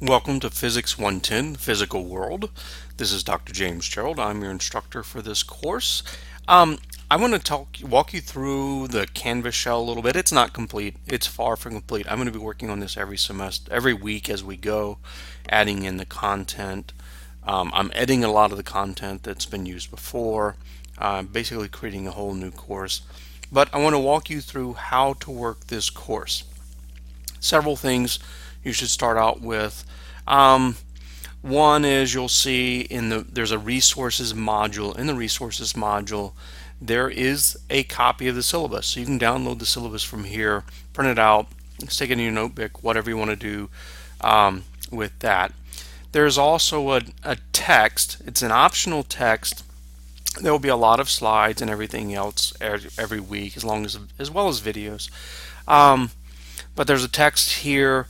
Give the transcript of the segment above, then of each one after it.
Welcome to Physics 110, Physical World. This is Dr. James Gerald. I'm your instructor for this course. I want to walk you through the Canvas shell a little bit. It's not complete. It's far from complete. I'm going to be working on this every semester, every week as we go, adding in the content. I'm editing a lot of the content that's been used before, basically creating a whole new course. But I want to walk you through how to work this course. Several things you should start out with. One is you'll see there's a resources module. In the resources module, there is a copy of the syllabus. So you can download the syllabus from here, print it out, stick it in your notebook, whatever you want to do with that. There's also a text. It's an optional text. There will be a lot of slides and everything else every week, as well as videos. But there's a text here.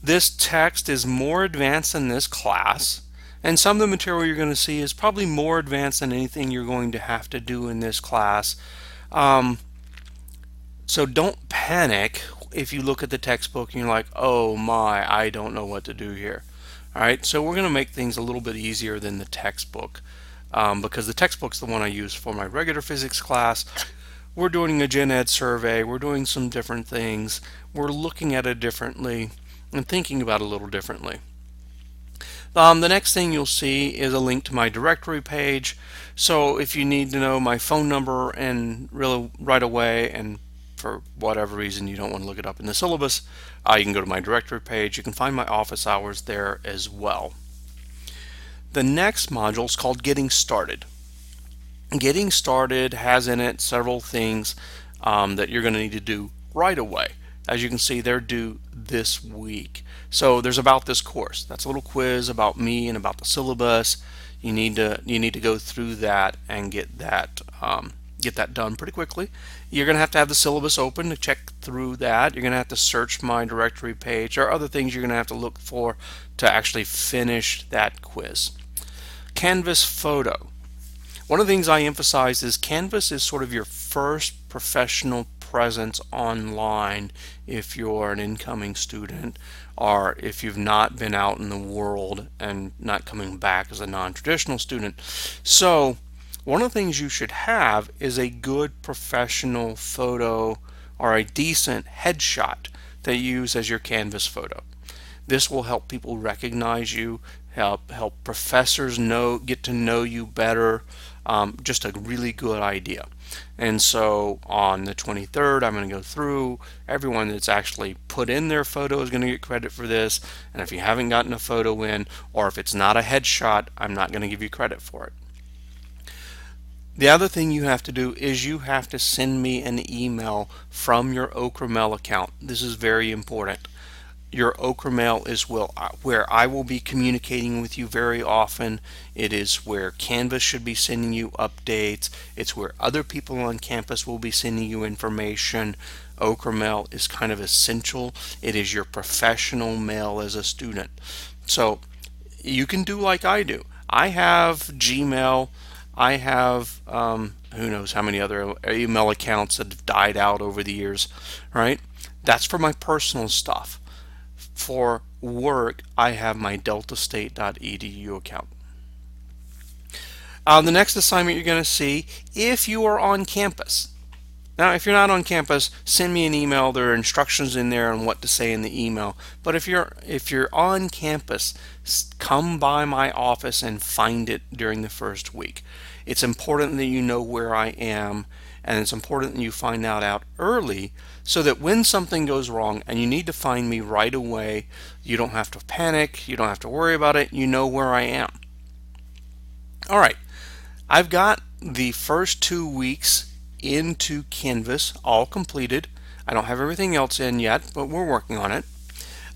This text is more advanced than this class, and some of the material you're going to see is probably more advanced than anything you're going to have to do in this class. So don't panic if you look at the textbook and you're like, oh my, I don't know what to do here. Alright, so we're going to make things a little bit easier than the textbook, because the textbook's the one I use for my regular physics class. We're doing a gen ed survey, we're doing some different things, we're looking at it differently and thinking about it a little differently. The next thing you'll see is a link to my directory page. So if you need to know my phone number and really right away, and for whatever reason you don't want to look it up in the syllabus, you can go to my directory page. You can find my office hours there as well. The next module is called Getting Started. Getting Started has in it several things that you're going to need to do right away. As you can see, they're due this week. So there's about this course. That's a little quiz about me and about the syllabus. You need to go through that and get that done pretty quickly. You're going to have the syllabus open to check through that. You're going to have to search my directory page. There are other things you're going to have to look for to actually finish that quiz. Canvas photo. One of the things I emphasize is Canvas is sort of your first professional presence online if you're an incoming student, or if you've not been out in the world and not coming back as a non-traditional student. So one of the things you should have is a good professional photo or a decent headshot that you use as your Canvas photo. This will help people recognize you, help professors get to know you better. Just a really good idea. And so on the 23rd, I'm going to go through everyone that's actually put in their photo is going to get credit for this. And if you haven't gotten a photo in, or if it's not a headshot, I'm not going to give you credit for it. The other thing you have to do is you have to send me an email from your Okra account. This is very important. Your Okra mail is where I will be communicating with you very often. It is where Canvas should be sending you updates. It's where other people on campus will be sending you information. Okra mail is kind of essential. It is your professional mail as a student. So you can do like I do. I have Gmail. I have who knows how many other email accounts that have died out over the years, right? That's for my personal stuff. For work, I have my deltastate.edu account. The next assignment you're going to see, if you are on campus. Now, if you're not on campus, send me an email. There are instructions in there on what to say in the email. But if you're on campus, come by my office and find it during the first week. It's important that you know where I am, and it's important that you find out early so that when something goes wrong and you need to find me right away, you don't have to panic, you don't have to worry about it, you know where I am. Alright, I've got the first 2 weeks into Canvas all completed. I don't have everything else in yet, but we're working on it.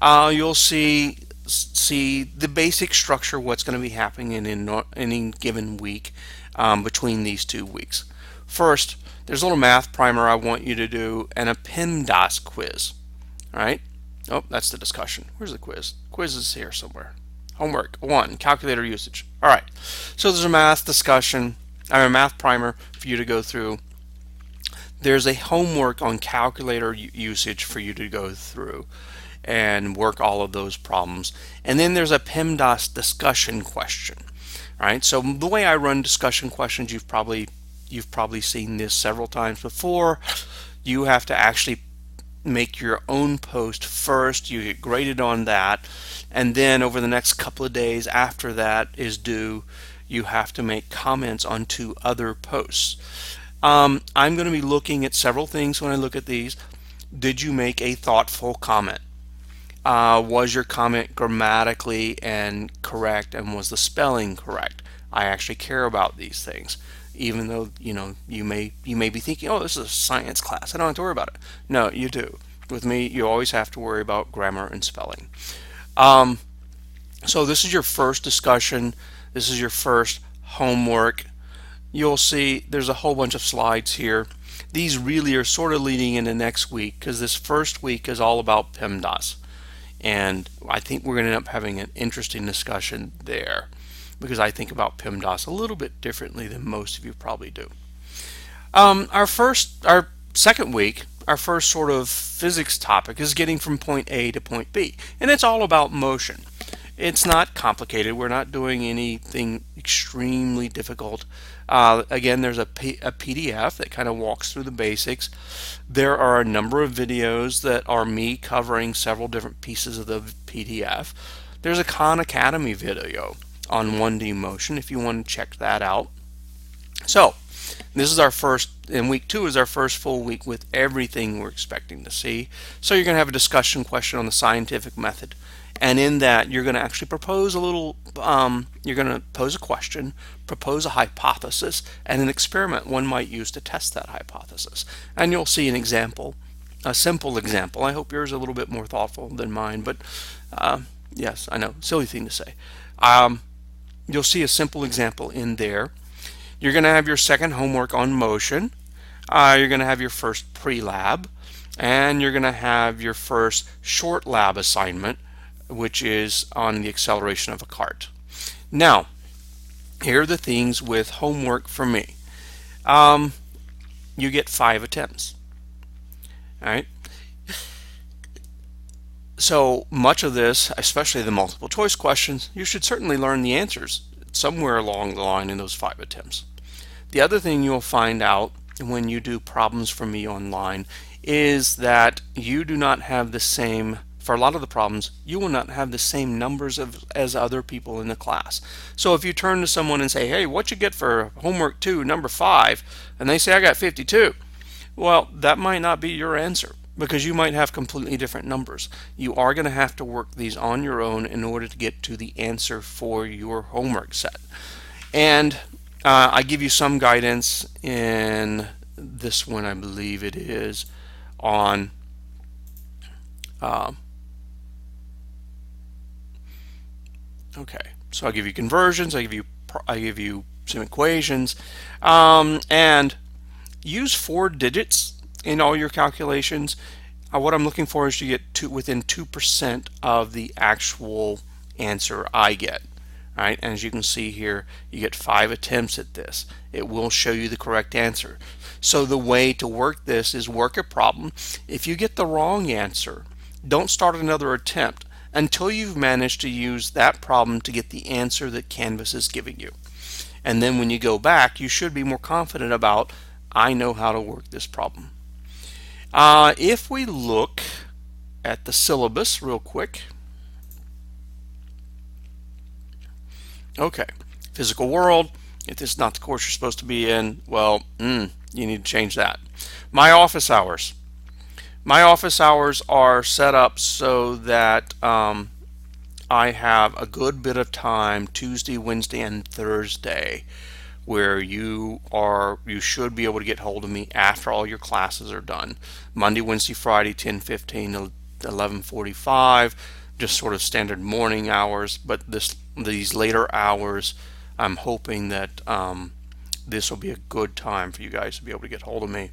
You'll see the basic structure, what's going to be happening in any given week between these 2 weeks. First, there's a little math primer I want you to do and a PEMDAS quiz. Alright? Oh, that's the discussion. Where's the quiz? Quiz is here somewhere. Homework 1, calculator usage. Alright, so there's a math discussion, a math primer for you to go through. There's a homework on calculator usage for you to go through. and work all of those problems. And then there's a PEMDAS discussion question. All right, so the way I run discussion questions, you've probably seen this several times before. You have to actually make your own post first. You get graded on that, and then over the next couple of days after that is due, you have to make comments on 2 other posts. I'm going to be looking at several things when I look at these. Did you make a thoughtful comment? Was your comment grammatically and correct, and was the spelling correct? I actually care about these things, even though you may be thinking, oh, this is a science class, I don't have to worry about it. No, you do. With me, you always have to worry about grammar and spelling. So this is your first discussion. This is your first homework. You'll see there's a whole bunch of slides here. These really are sort of leading into next week, because this first week is all about PEMDAS. And I think we're going to end up having an interesting discussion there, because I think about PEMDAS a little bit differently than most of you probably do. Our second week, our first sort of physics topic is getting from point A to point B, and it's all about motion. It's not complicated. We're not doing anything extremely difficult. Again, there's a PDF that kind of walks through the basics. There are a number of videos that are me covering several different pieces of the PDF. There's a Khan Academy video on 1D motion if you want to check that out. So, this is our first, and week 2 is our first full week with everything we're expecting to see. So you're going to have a discussion question on the scientific method. And in that, you're going to actually propose you're going to pose a question, propose a hypothesis, and an experiment one might use to test that hypothesis. And you'll see an example, a simple example. I hope yours is a little bit more thoughtful than mine, but yes, I know, silly thing to say. You'll see a simple example in there. You're going to have your second homework on motion. You're going to have your first pre-lab, and you're going to have your first short lab assignment, which is on the acceleration of a cart. Now, here are the things with homework for me. You get 5 attempts. All right. So much of this, especially the multiple choice questions, you should certainly learn the answers somewhere along the line in those 5 attempts. The other thing you'll find out when you do problems for me online is that you do not have the same, for a lot of the problems, you will not have the same numbers as other people in the class. So if you turn to someone and say, hey, what you get for homework 2, number 5, and they say, I got 52, well, that might not be your answer, because you might have completely different numbers. You are going to have to work these on your own in order to get to the answer for your homework set. And I give you some guidance in this one, I believe it is, on okay, so I'll give you conversions, I give you some equations, and use 4 digits in all your calculations. What I'm looking for is to get within 2% of the actual answer I get. All right, and as you can see here, you get 5 attempts at this. It will show you the correct answer. So the way to work this is work a problem. If you get the wrong answer, don't start another attempt until you've managed to use that problem to get the answer that Canvas is giving you. And then when you go back, you should be more confident about, I know how to work this problem. If we look at the syllabus real quick, okay, physical world, if this is not the course you're supposed to be in, well, you need to change that. My office hours. My office hours are set up so that I have a good bit of time Tuesday, Wednesday, and Thursday where you should be able to get hold of me after all your classes are done. Monday, Wednesday, Friday, 10:15 to 11:45, just sort of standard morning hours, but these later hours, I'm hoping that this will be a good time for you guys to be able to get hold of me.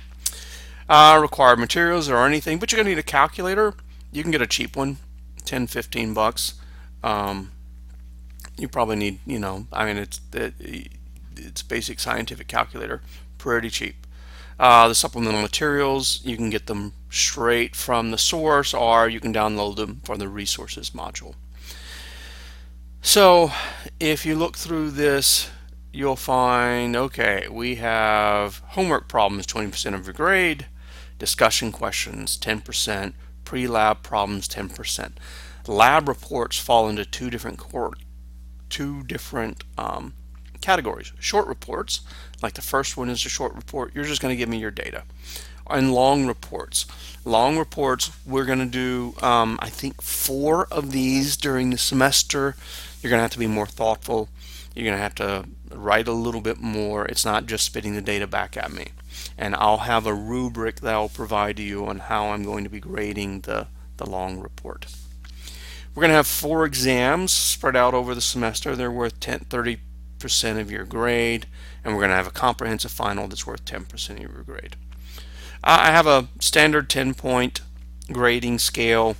Required materials or anything, but you're going to need a calculator. You can get a cheap one, 10-15 bucks. You probably need, I mean, it's basic scientific calculator, pretty cheap. The supplemental materials, you can get them straight from the source, or you can download them from the resources module. So if you look through this, you'll find, okay, we have homework problems, 20% of your grade, discussion questions, 10%, pre-lab problems, 10%. Lab reports fall into two different categories. Short reports, like the first one is a short report, you're just going to give me your data. And long reports. Long reports, we're going to do, I think, 4 of these during the semester. You're going to have to be more thoughtful. You're going to have to write a little bit more. It's not just spitting the data back at me. And I'll have a rubric that I'll provide to you on how I'm going to be grading the long report. We're going to have 4 exams spread out over the semester. They're worth 30% of your grade. And we're going to have a comprehensive final that's worth 10% of your grade. I have a standard 10-point grading scale.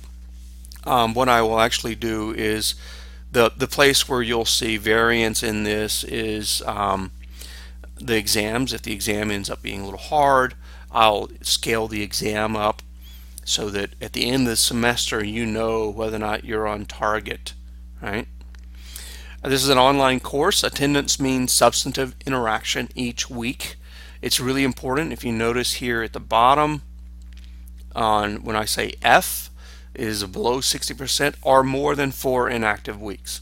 What I will actually do is the place where you'll see variance in this is the exams. If the exam ends up being a little hard, I'll scale the exam up so that at the end of the semester you know whether or not you're on target, right? This is an online course. Attendance means substantive interaction each week. It's really important. If you notice here at the bottom, when I say F is below 60% or more than 4 inactive weeks.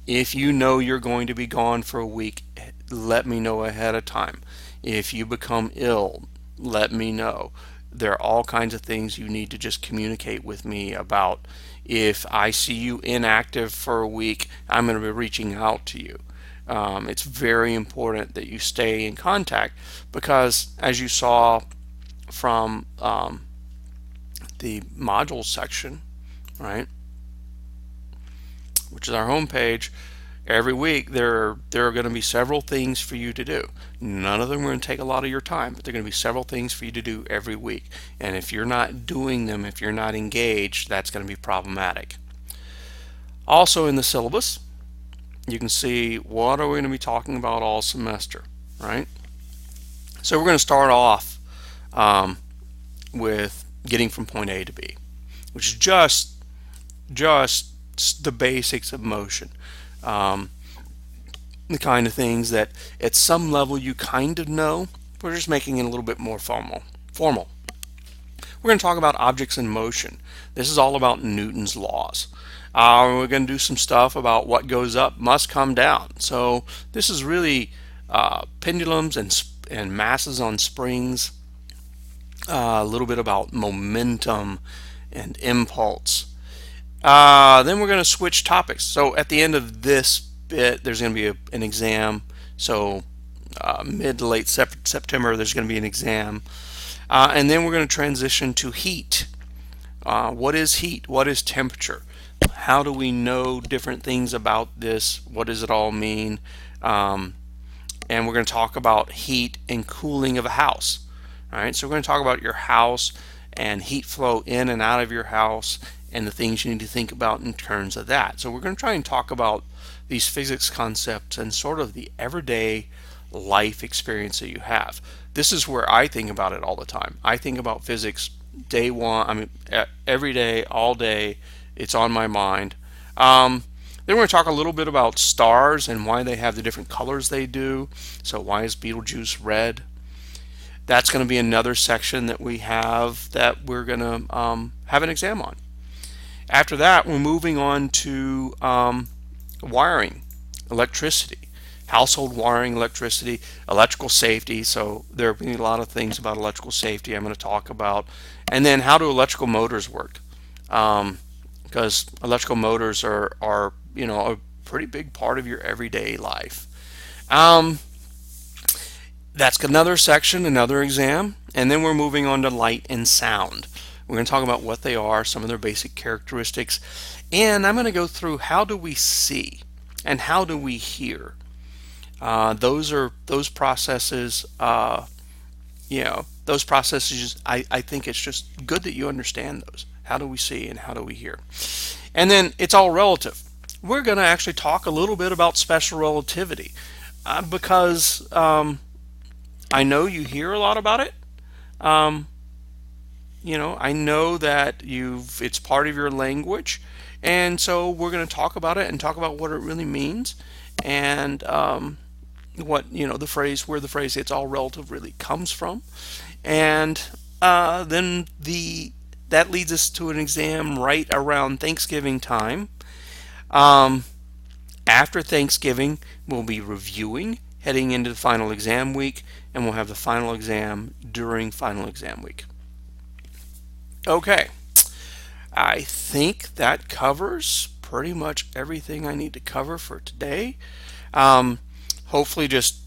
If you know you're going to be gone for a week, let me know ahead of time. If you become ill, let me know. There are all kinds of things you need to just communicate with me about. If I see you inactive for a week, I'm going to be reaching out to you. It's very important that you stay in contact because, as you saw from the modules section, right, which is our home page, every week there are going to be several things for you to do. None of them are going to take a lot of your time, but there are going to be several things for you to do every week. And if you're not doing them, if you're not engaged, that's going to be problematic. Also in the syllabus, you can see what are we going to be talking about all semester, right? So we're going to start off with getting from point A to B, which is just the basics of motion. The kind of things that at some level you kind of know. We're just making it a little bit more formal. We're going to talk about objects in motion. This is all about Newton's laws. We're going to do some stuff about what goes up must come down. So this is really pendulums and masses on springs. A little bit about momentum and impulse. Then we're going to switch topics. So at the end of this bit, there's going to be an exam. So mid to late September, there's going to be an exam. And then we're going to transition to heat. What is heat? What is temperature? How do we know different things about this? What does it all mean? And we're going to talk about heat and cooling of a house. All right, so we're going to talk about your house and heat flow in and out of your house and the things you need to think about in terms of that. So we're going to try and talk about these physics concepts and sort of the everyday life experience that you have. This is where I think about it all the time. I think about physics day one, every day, all day. It's on my mind. Then we're going to talk a little bit about stars and why they have the different colors they do. So why is Betelgeuse red? That's going to be another section that we have that we're going to have an exam on. After that, we're moving on to wiring, electricity, household wiring, electricity, electrical safety. So there will be a lot of things about electrical safety I'm going to talk about. And then how do electrical motors work? Because electrical motors are a pretty big part of your everyday life. That's another section, another exam. And then we're moving on to light and sound. We're going to talk about what they are, some of their basic characteristics, and I'm going to go through how do we see and how do we hear. Those processes. Those processes. I think it's just good that you understand those. How do we see and how do we hear? And then it's all relative. We're going to actually talk a little bit about special relativity because I know you hear a lot about it, Um, I know that it's part of your language, and so we're going to talk about it and talk about what it really means, and what the phrase, where the phrase "it's all relative" really comes from, and then the that leads us to an exam right around Thanksgiving time. Um, After Thanksgiving, we'll be reviewing, heading into the final exam week, and we'll have the final exam during final exam week. Okay, I think that covers pretty much everything I need to cover for today. Um, Hopefully, just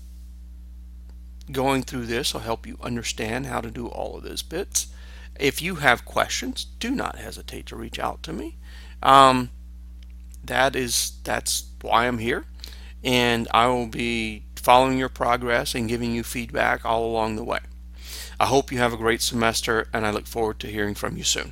going through this will help you understand how to do all of those bits. If you have questions, do not hesitate to reach out to me. Um, that's why I'm here, and I will be following your progress and giving you feedback all along the way. I hope you have a great semester, and I look forward to hearing from you soon.